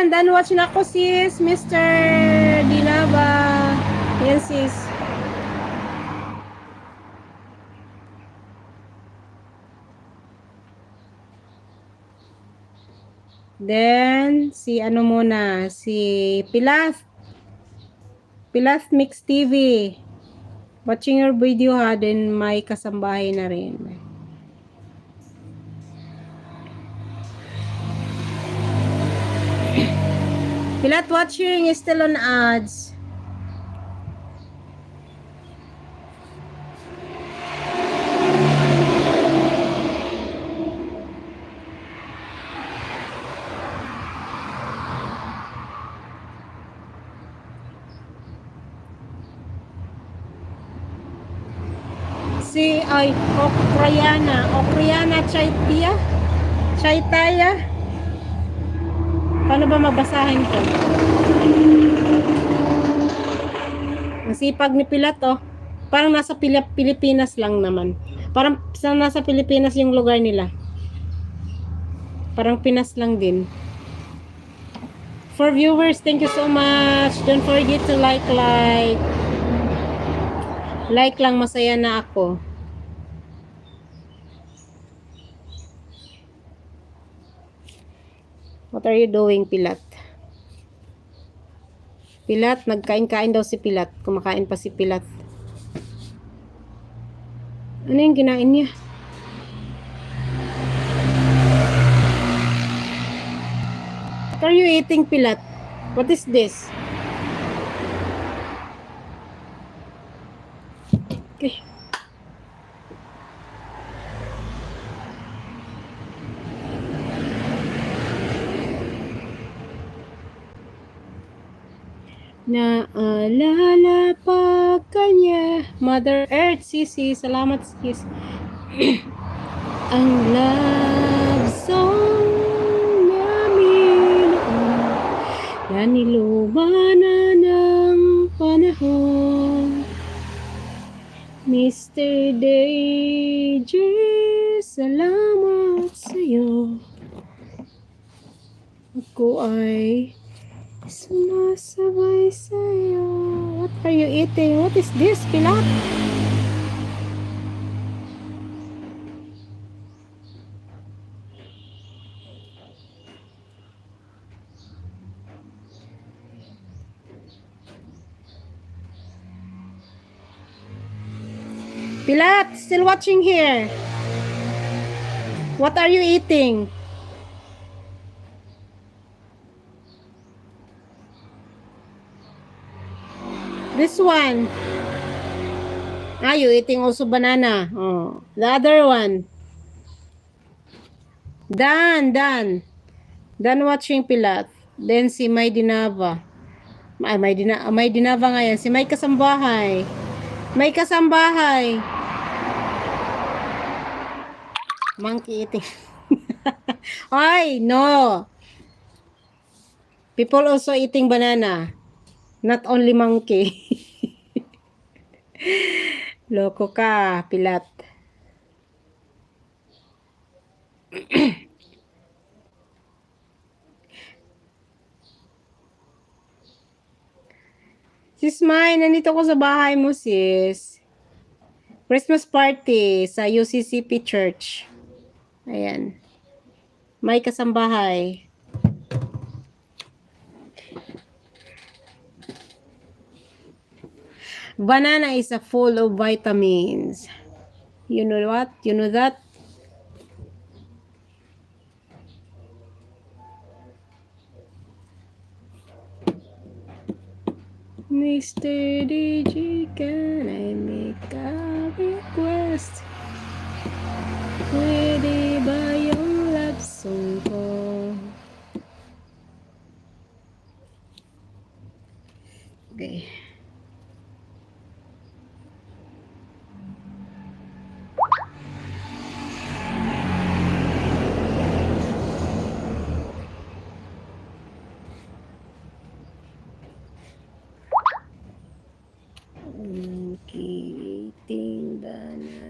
done watch na ako sis, Mr. Dinaba. Yan sis. Then, si ano muna, si Pilas Mix TV. Watching your video ha, then may kasambahay na rin. Pilat watching is still on ads. Si ay Okrayana Chaitaya. Paano ba mabasahin ko? Ang sipag ni Pilat oh. Parang nasa Pilipinas lang naman. Parang nasa Pilipinas yung lugar nila. Parang Pinas lang din. For viewers, thank you so much. Don't forget to like. Like lang, masaya na ako. What are you doing, Pilat? Pilat, nagkain-kain daw si Pilat. Kumakain pa si Pilat. Ano yung kinain niya? What are you eating, Pilat? What is this? Okay. Naalala pa kanya Mother Earth, Sisi. Salamat, sis. Ang love song namin na nilumana ng panahon. Mr. DJ, salamat sa'yo. Ako ay sumasabay sa'yo. What are you eating? What is this, Pilat? Pilat, still watching here. What are you eating? This one. Ah, you eating also banana. Oh, the other one. Done watching Pilat. Then si May Dinava. May Dinava ngayon. Si May Kasambahay. May Kasambahay. Monkey eating. Ay, no. People also eating banana. Not only monkey. Loko ka, Pilat. Sis May, nandito ko sa bahay mo, sis. Christmas party sa UCCP Church. Ayan. May kasambahay. Banana is a full of vitamins. You know what? You know that? Mr. DJ, can I make a request? Pwede ba yung love song ko? Okay. Okay, eating banana.